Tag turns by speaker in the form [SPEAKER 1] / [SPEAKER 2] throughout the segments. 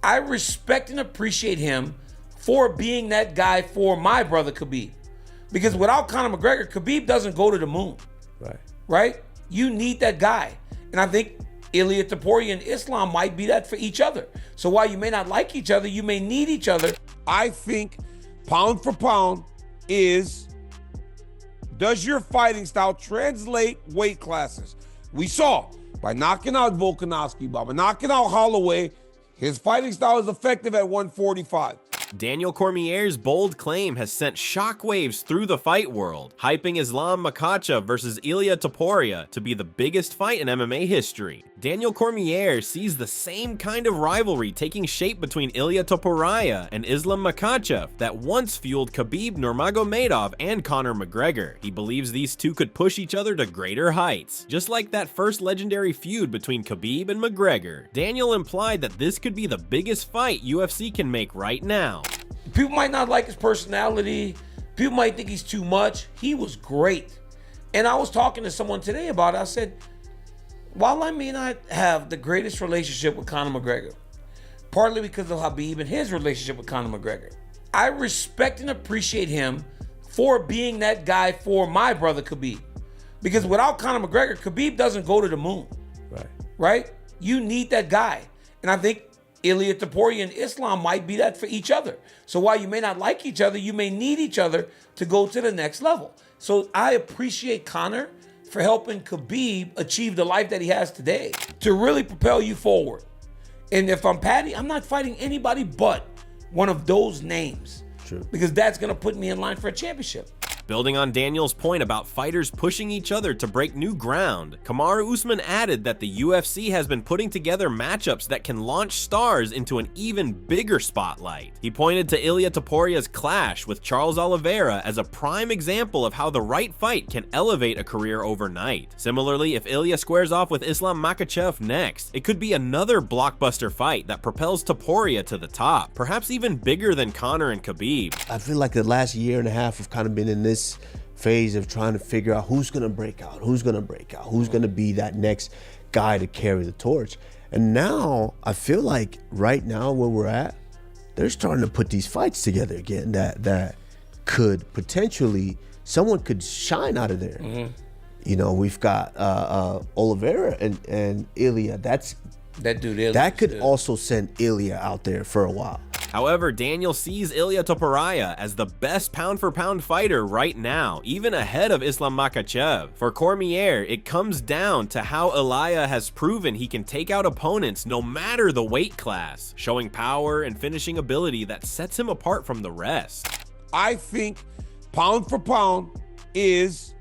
[SPEAKER 1] I respect and appreciate him for being that guy for my brother Khabib. Because without Conor McGregor, Khabib doesn't go to the moon. Right? You need that guy. And I think Ilia, Topuria, and Islam might be that for each other. So while you may not like each other, you may need each other.
[SPEAKER 2] I think pound for pound is, does your fighting style translate weight classes? We saw by knocking out Volkanovski, by knocking out Holloway, his fighting style is effective at 145.
[SPEAKER 3] Daniel Cormier's bold claim has sent shockwaves through the fight world, hyping Islam Makhachev versus Ilia Topuria to be the biggest fight in MMA history. Daniel Cormier sees the same kind of rivalry taking shape between Ilia Topuria and Islam Makhachev that once fueled Khabib Nurmagomedov and Conor McGregor. He believes these two could push each other to greater heights, just like that first legendary feud between Khabib and McGregor. Daniel implied that this could be the biggest fight UFC can make right now.
[SPEAKER 1] People might not like his personality. People might think he's too much. He was great. And I was talking to someone today about it. I said, while I may not have the greatest relationship with Conor McGregor, partly because of Khabib and his relationship with Conor McGregor, I respect and appreciate him for being that guy for my brother Khabib. Because without Conor McGregor, Khabib doesn't go to the moon. Right? You need that guy. And I think Ilia, Topuria, and Islam might be that for each other. So while you may not like each other, you may need each other to go to the next level. So I appreciate Conor for helping Khabib achieve the life that he has today, to really propel you forward. And if I'm Patty, I'm not fighting anybody but one of those names.
[SPEAKER 4] True.
[SPEAKER 1] Because that's going to put me in line for a championship.
[SPEAKER 3] Building on Daniel's point about fighters pushing each other to break new ground, Kamaru Usman added that the UFC has been putting together matchups that can launch stars into an even bigger spotlight. He pointed to Ilia Topuria's clash with Charles Oliveira as a prime example of how the right fight can elevate a career overnight. Similarly, if Ilia squares off with Islam Makhachev next, it could be another blockbuster fight that propels Topuria to the top, perhaps even bigger than Conor and Khabib.
[SPEAKER 4] I feel like the last year and a half have kind of been in this phase of trying to figure out who's going to break out, who's going to be that next guy to carry the torch. And now I feel like right now where we're at, they're starting to put these fights together again that could potentially, someone could shine out of there. You know, we've got Oliveira and Ilia. That
[SPEAKER 1] dude Ilia,
[SPEAKER 4] that could also send Ilia out there for a while.
[SPEAKER 3] However, Daniel sees Ilia Topuria as the best pound-for-pound fighter right now, even ahead of Islam Makhachev. For Cormier, it comes down to how Ilia has proven he can take out opponents no matter the weight class, showing power and finishing ability that sets him apart from the rest.
[SPEAKER 2] I think pound for pound is,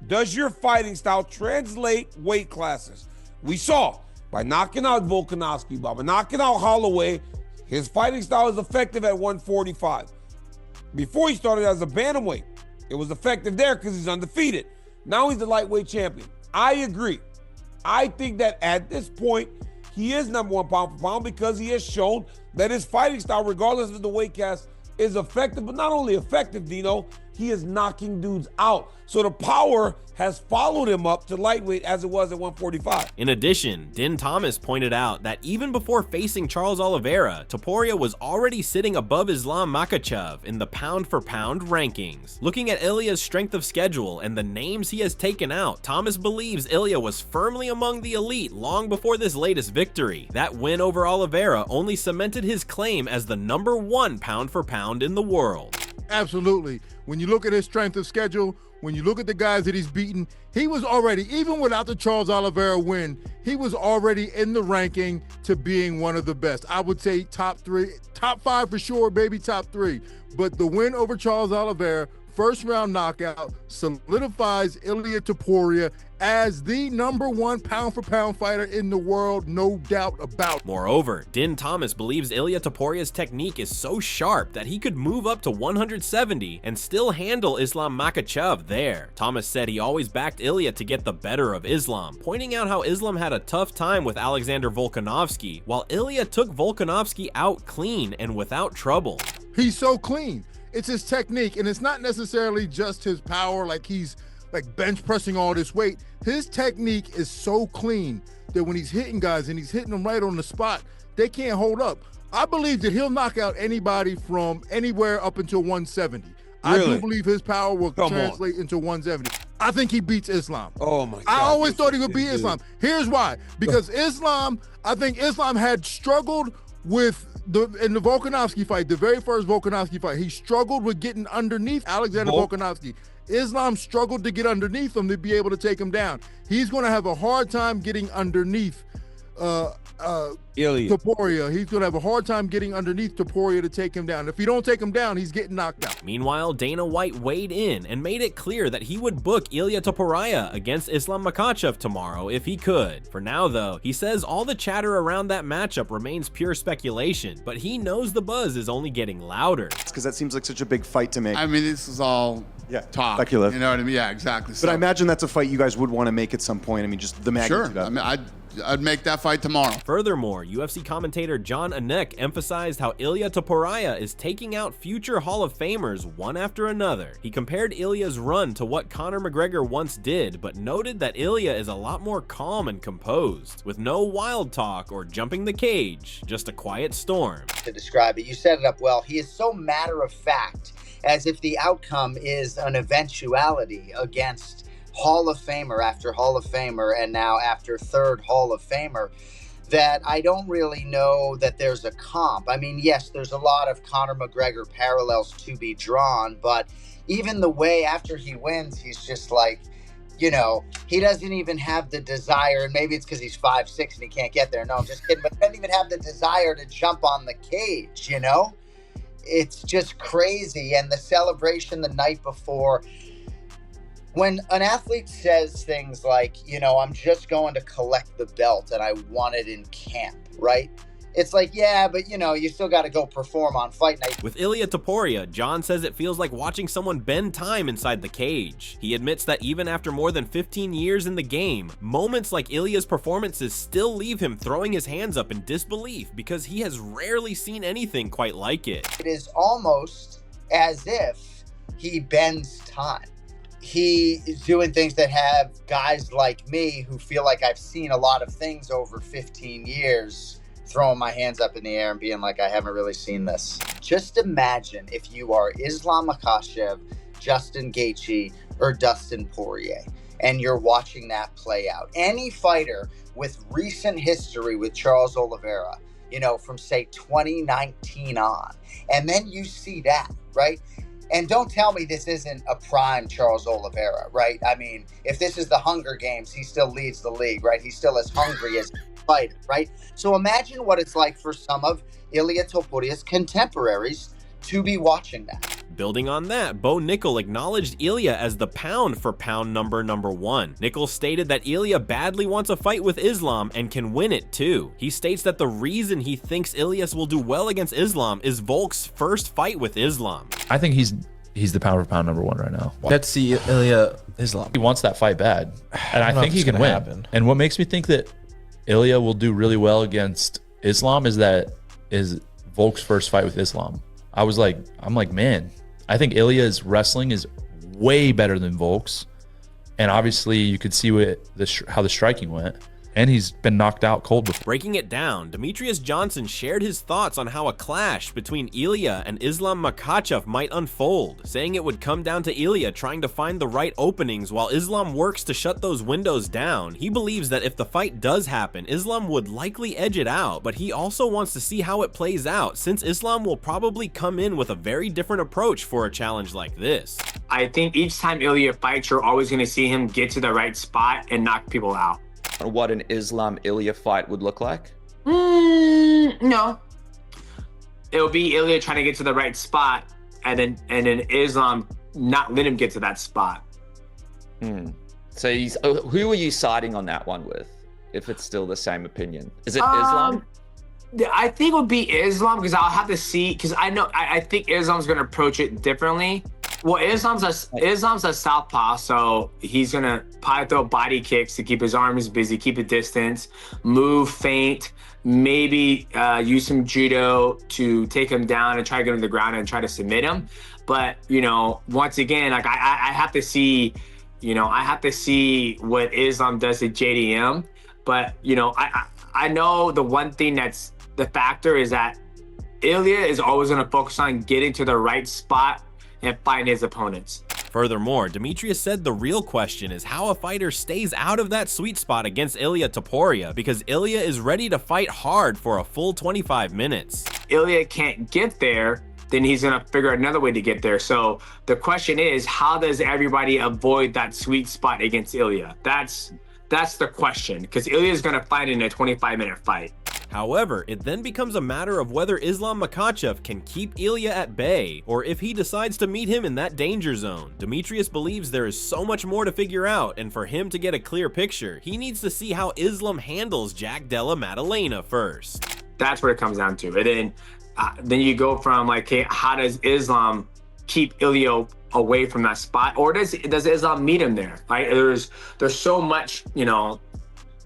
[SPEAKER 2] does your fighting style translate weight classes? We saw by knocking out Volkanovski, by knocking out Holloway, his fighting style is effective at 145. Before he started as a bantamweight, it was effective there because he's undefeated. Now he's the lightweight champion. I agree. I think that at this point, he is number one pound for pound because he has shown that his fighting style, regardless of the weight class, is effective. But not only effective, Dino, he is knocking dudes out. So the power has followed him up to lightweight as it was at 145.
[SPEAKER 3] In addition, Din Thomas pointed out that even before facing Charles Oliveira, Topuria was already sitting above Islam Makhachev in the pound-for-pound rankings. Looking at Ilia's strength of schedule and the names he has taken out, Thomas believes Ilia was firmly among the elite long before this latest victory. That win over Oliveira only cemented his claim as the #1 pound-for-pound in the world.
[SPEAKER 5] Absolutely. When you look at his strength of schedule, when you look at the guys that he's beaten, he was already, even without the Charles Oliveira win, he was already in the ranking to being one of the best. I would say top 3, top 5 for sure, maybe top 3. But the win over Charles Oliveira, first round knockout, solidifies Ilia Topuria as the #1 pound-for-pound fighter in the world, no doubt about it.
[SPEAKER 3] Moreover, Din Thomas believes Ilia Topuria's technique is so sharp that he could move up to 170 and still handle Islam Makhachev there. Thomas said he always backed Ilia to get the better of Islam, pointing out how Islam had a tough time with Alexander Volkanovski, while Ilia took Volkanovski out clean and without trouble.
[SPEAKER 5] He's so clean. It's his technique, and it's not necessarily just his power, like he's like bench pressing all this weight. His technique is so clean that when he's hitting guys and he's hitting them right on the spot, they can't hold up. I believe that he'll knock out anybody from anywhere up until 170. I
[SPEAKER 2] Really?
[SPEAKER 5] do believe his power will translate into 170. I think he beats Islam.
[SPEAKER 2] Oh my God.
[SPEAKER 5] I always thought he would beat Islam. Here's why. Because I think Islam had struggled with in the Volkanovski fight, the very first Volkanovski fight, he struggled with getting underneath Alexander Volkanovski. Islam struggled to get underneath him to be able to take him down. He's going to have a hard time getting underneath
[SPEAKER 2] Ilia.
[SPEAKER 5] Topuria. He's going to have a hard time getting underneath Topuria to take him down. If he don't take him down, he's getting knocked out.
[SPEAKER 3] Meanwhile, Dana White weighed in and made it clear that he would book Ilia Topuria against Islam Makhachev tomorrow if he could. For now, though, he says all the chatter around that matchup remains pure speculation, but he knows the buzz is only getting louder.
[SPEAKER 6] Because that seems like such a big fight to make.
[SPEAKER 7] I mean, this is all talk.
[SPEAKER 6] Speculative.
[SPEAKER 7] You know what I mean? Yeah, exactly.
[SPEAKER 6] But I imagine that's a fight you guys would want to make at some point. I mean, just the magnitude
[SPEAKER 7] Sure.
[SPEAKER 6] of it.
[SPEAKER 7] I mean, I'd make that fight tomorrow.
[SPEAKER 3] Furthermore, UFC commentator John Anek emphasized how Ilia Topuria is taking out future Hall of Famers one after another. He compared Ilia's run to what Conor McGregor once did, but noted that Ilia is a lot more calm and composed, with no wild talk or jumping the cage, just a quiet storm.
[SPEAKER 8] To describe it, you set it up well. He is so matter of fact, as if the outcome is an eventuality against Hall of Famer after Hall of Famer, and now after third Hall of Famer, that I don't really know that there's a comp. I mean, yes, there's a lot of Conor McGregor parallels to be drawn, but even the way after he wins, he's just like, you know, he doesn't even have the desire, and maybe it's because he's 5'6" and he can't get there. No, I'm just kidding, but he doesn't even have the desire to jump on the cage, you know? It's just crazy. And the celebration the night before, when an athlete says things like, you know, I'm just going to collect the belt and I want it in camp, right? It's like, yeah, but you know, you still got to go perform on fight night.
[SPEAKER 3] With Ilia Topuria, John says it feels like watching someone bend time inside the cage. He admits that even after more than 15 years in the game, moments like Ilia's performances still leave him throwing his hands up in disbelief because he has rarely seen anything quite like it.
[SPEAKER 8] It is almost as if he bends time. He is doing things that have guys like me who feel like I've seen a lot of things over 15 years throwing my hands up in the air and being like, I haven't really seen this. Just imagine if you are Islam Makhachev, Justin Gaethje, or Dustin Poirier, and you're watching that play out. Any fighter with recent history with Charles Oliveira, you know, from say 2019 on, and then you see that, right? And don't tell me this isn't a prime Charles Oliveira, right? I mean, if this is the Hunger Games, he still leads the league, right? He's still as hungry as fighter, right? So imagine what it's like for some of Ilia Topuria's contemporaries to be watching that.
[SPEAKER 3] Building on that, Bo Nickel acknowledged Ilia as the pound for pound number one. Nickel stated that Ilia badly wants a fight with Islam and can win it too. He states that the reason he thinks Ilias will do well against Islam is Volk's first fight with Islam.
[SPEAKER 9] I think he's the pound for pound number one right now.
[SPEAKER 10] Let's see Ilia Islam.
[SPEAKER 9] He wants that fight bad, and I think he can win.
[SPEAKER 10] Happen.
[SPEAKER 9] And what makes me think that Ilia will do really well against Islam is Volk's first fight with Islam. I'm like, man, I think Ilia's wrestling is way better than Volk's, and obviously you could see how the striking went. And he's been knocked out cold before.
[SPEAKER 3] Breaking it down, Demetrius Johnson shared his thoughts on how a clash between Ilia and Islam Makhachev might unfold, saying it would come down to Ilia trying to find the right openings while Islam works to shut those windows down. He believes that if the fight does happen, Islam would likely edge it out, but he also wants to see how it plays out, since Islam will probably come in with a very different approach for a challenge like this.
[SPEAKER 11] I think each time Ilia fights, you're always going to see him get to the right spot and knock people out.
[SPEAKER 12] What an Islam-Ilia fight would look like?
[SPEAKER 11] No. It'll be Ilia trying to get to the right spot, and then Islam not let him get to that spot.
[SPEAKER 12] So who are you siding on that one with, if it's still the same opinion? Is it Islam?
[SPEAKER 11] I think it would be Islam, because I'll have to see, because I think Islam's going to approach it differently. Well, Islam's a southpaw, so he's gonna probably throw body kicks to keep his arms busy, keep a distance, move, feint, maybe use some judo to take him down and try to get him to the ground and try to submit him. But you know, once again, like I have to see, what Islam does to JDM. But you know, I know the one thing that's the factor is that Ilia is always going to focus on getting to the right spot and fighting his opponents.
[SPEAKER 3] Furthermore, Demetrius said the real question is how a fighter stays out of that sweet spot against Ilia Topuria, because Ilia is ready to fight hard for a full 25 minutes.
[SPEAKER 11] Ilia can't get there, then he's going to figure out another way to get there. So the question is, how does everybody avoid that sweet spot against Ilia? That's the question, because Ilia is going to fight in a 25-minute fight.
[SPEAKER 3] However, it then becomes a matter of whether Islam Makhachev can keep Ilia at bay, or if he decides to meet him in that danger zone. Demetrius believes there is so much more to figure out, and for him to get a clear picture, he needs to see how Islam handles Jack Della Maddalena first.
[SPEAKER 11] That's what it comes down to. And then you go from like, hey, how does Islam keep Ilia away from that spot, or does Islam meet him there? Right? There's so much,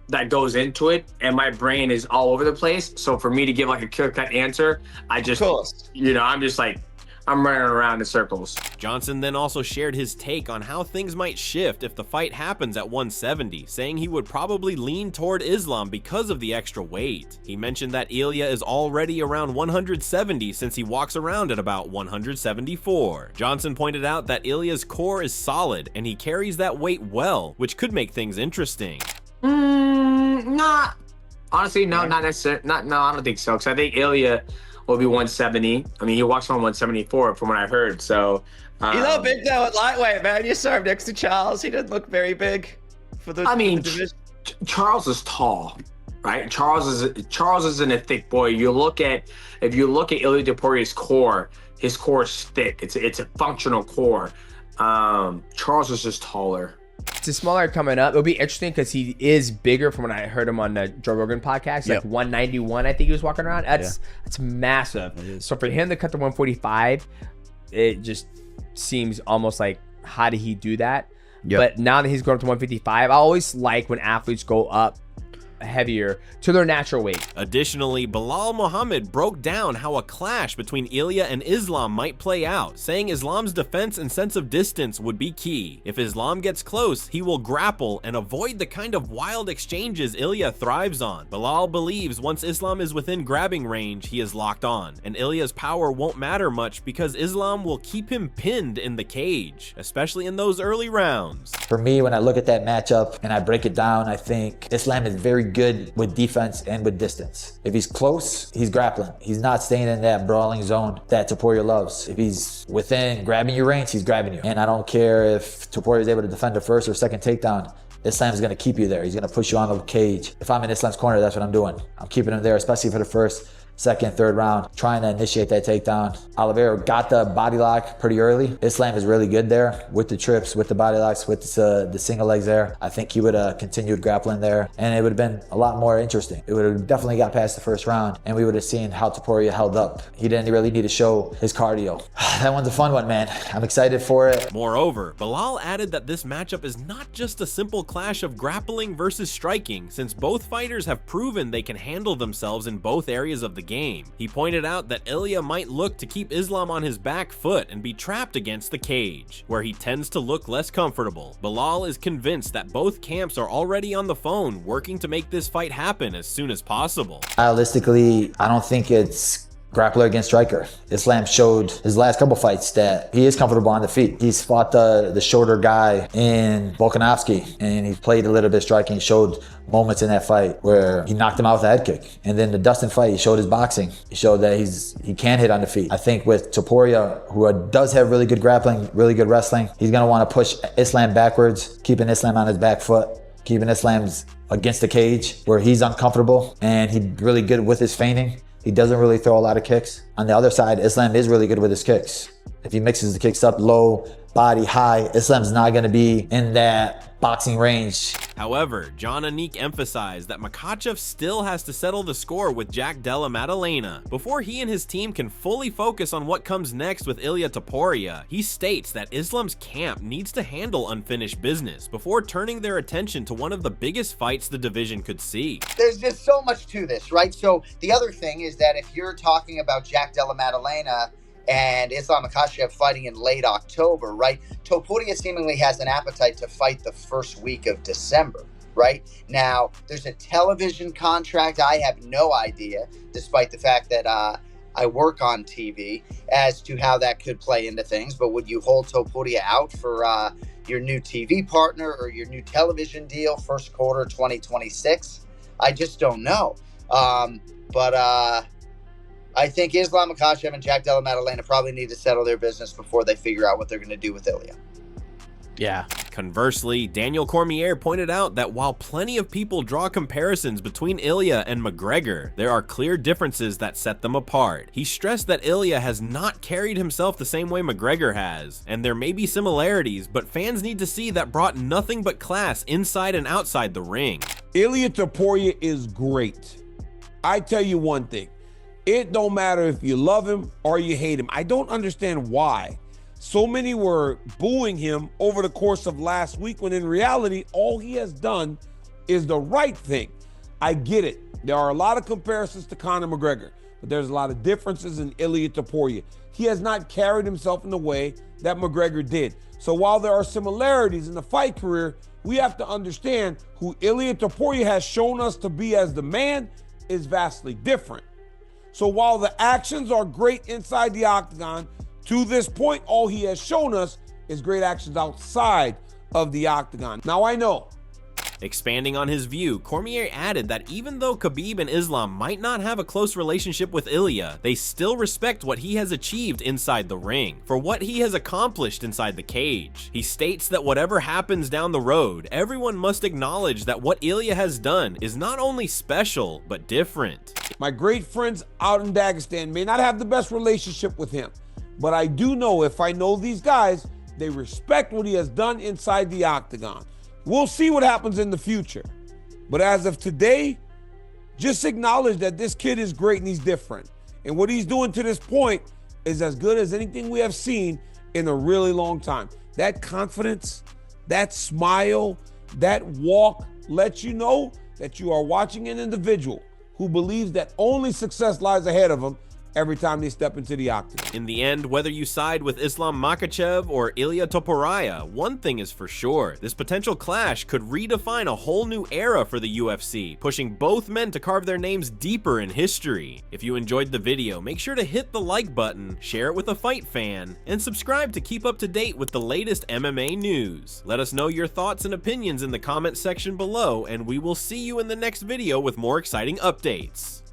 [SPEAKER 11] that goes into it, and my brain is all over the place. So for me to give like a clear-cut answer, I'm just like, I'm running around in circles.
[SPEAKER 3] Johnson then also shared his take on how things might shift if the fight happens at 170, saying he would probably lean toward Islam because of the extra weight. He mentioned that Ilia is already around 170 since he walks around at about 174. Johnson pointed out that Ilia's core is solid and he carries that weight well, which could make things interesting.
[SPEAKER 11] Not honestly, no, not necessarily. No, I don't think so. Because I think Ilia will be 170. I mean, he walks around 174 from what I've heard. So
[SPEAKER 12] you look big though at lightweight, man. You saw him next to Charles. He didn't look very big for the.
[SPEAKER 11] Charles is tall, right? Charles isn't a thick boy. If you look at Ilia Topuria's core, his core is thick. It's a functional core. Charles is just taller.
[SPEAKER 13] It's smaller coming up. It'll be interesting because he is bigger from when I heard him on the Joe Rogan podcast. Like 191, I think he was walking around. That's massive. So for him to cut to 145, it just seems almost like, how did he do that? But now that he's going up to 155, I always like when athletes go up heavier to their natural weight.
[SPEAKER 3] Additionally, Bilal Muhammad broke down how a clash between Ilia and Islam might play out, saying Islam's defense and sense of distance would be key. If Islam gets close, he will grapple and avoid the kind of wild exchanges Ilia thrives on. Bilal believes once Islam is within grabbing range, he is locked on, and Ilia's power won't matter much because Islam will keep him pinned in the cage, especially in those early rounds.
[SPEAKER 14] For me, when I look at that matchup and I break it down, I think Islam is very good with defense and with distance. If he's close, he's grappling. He's not staying in that brawling zone that Topuria loves. If he's within grabbing your range, he's grabbing you. And I don't care if Topuria is able to defend the first or second takedown. Islam's gonna keep you there. He's gonna push you on the cage. If I'm in Islam's corner, that's what I'm doing. I'm keeping him there, especially for the first, second, third round, trying to initiate that takedown. Oliveira got the body lock pretty early. Islam is really good there with the trips, with the body locks, with the single legs there. I think he would have continued grappling there, and it would have been a lot more interesting. It would have definitely got past the first round, and we would have seen how Topuria held up. He didn't really need to show his cardio. That one's a fun one, man. I'm excited for it.
[SPEAKER 3] Moreover, Bilal added that this matchup is not just a simple clash of grappling versus striking, since both fighters have proven they can handle themselves in both areas of the game. He pointed out that Ilia might look to keep Islam on his back foot and be trapped against the cage, where he tends to look less comfortable. Bilal is convinced that both camps are already on the phone working to make this fight happen as soon as possible.
[SPEAKER 14] Stylistically, I don't think it's grappler against striker. Islam showed his last couple fights that he is comfortable on the feet. He's fought the shorter guy in Volkanovski, and he played a little bit striking. He showed moments in that fight where he knocked him out with a head kick. And then the Dustin fight, he showed his boxing. He showed that he can hit on the feet. I think with Topuria, who does have really good grappling, really good wrestling, he's gonna wanna push Islam backwards, keeping Islam on his back foot, keeping Islam's against the cage where he's uncomfortable, and he's really good with his feinting. He doesn't really throw a lot of kicks. On the other side, Islam is really good with his kicks. If he mixes the kicks up low, body high, Islam's not gonna be in that boxing range.
[SPEAKER 3] However, John Anik emphasized that Makhachev still has to settle the score with Jack Della Maddalena before he and his team can fully focus on what comes next with Ilia Topuria. He states that Islam's camp needs to handle unfinished business before turning their attention to one of the biggest fights the division could see.
[SPEAKER 8] There's just so much to this, right? So the other thing is that if you're talking about Jack Della Maddalena and Islam Makhachev fighting in late October, right? Topuria seemingly has an appetite to fight the first week of December. right? Now, there's a television contract. I have no idea, despite the fact that I work on TV, as to how that could play into things. But would you hold Topuria out for your new TV partner or your new television deal first quarter 2026? I just don't know. But I think Islam Makhachev and Jack Della Maddalena probably need to settle their business before they figure out what they're going to do with Ilia.
[SPEAKER 3] Yeah. Conversely, Daniel Cormier pointed out that while plenty of people draw comparisons between Ilia and McGregor, there are clear differences that set them apart. He stressed that Ilia has not carried himself the same way McGregor has, and there may be similarities, but fans need to see that brought nothing but class inside and outside the ring.
[SPEAKER 2] Ilia Topuria is great. I tell you one thing, it don't matter if you love him or you hate him. I don't understand why so many were booing him over the course of last week, when in reality, all he has done is the right thing. I get it. There are a lot of comparisons to Conor McGregor, but there's a lot of differences in Ilia Topuria. He has not carried himself in the way that McGregor did. So while there are similarities in the fight career, we have to understand who Ilia Topuria has shown us to be as the man is vastly different. So while the actions are great inside the octagon, to this point, all he has shown us is great actions outside of the octagon. Now, I know.
[SPEAKER 3] Expanding on his view, Cormier added that even though Khabib and Islam might not have a close relationship with Ilia, they still respect what he has achieved inside the ring, for what he has accomplished inside the cage. He states that whatever happens down the road, everyone must acknowledge that what Ilia has done is not only special, but different.
[SPEAKER 2] My great friends out in Dagestan may not have the best relationship with him, but I do know, if I know these guys, they respect what he has done inside the octagon. We'll see what happens in the future. But as of today, just acknowledge that this kid is great and he's different. And what he's doing to this point is as good as anything we have seen in a really long time. That confidence, that smile, that walk lets you know that you are watching an individual who believes that only success lies ahead of him every time they step into the octagon.
[SPEAKER 3] In the end, whether you side with Islam Makhachev or Ilia Topuria, one thing is for sure, this potential clash could redefine a whole new era for the UFC, pushing both men to carve their names deeper in history. If you enjoyed the video, make sure to hit the like button, share it with a fight fan, and subscribe to keep up to date with the latest MMA news. Let us know your thoughts and opinions in the comment section below, and we will see you in the next video with more exciting updates.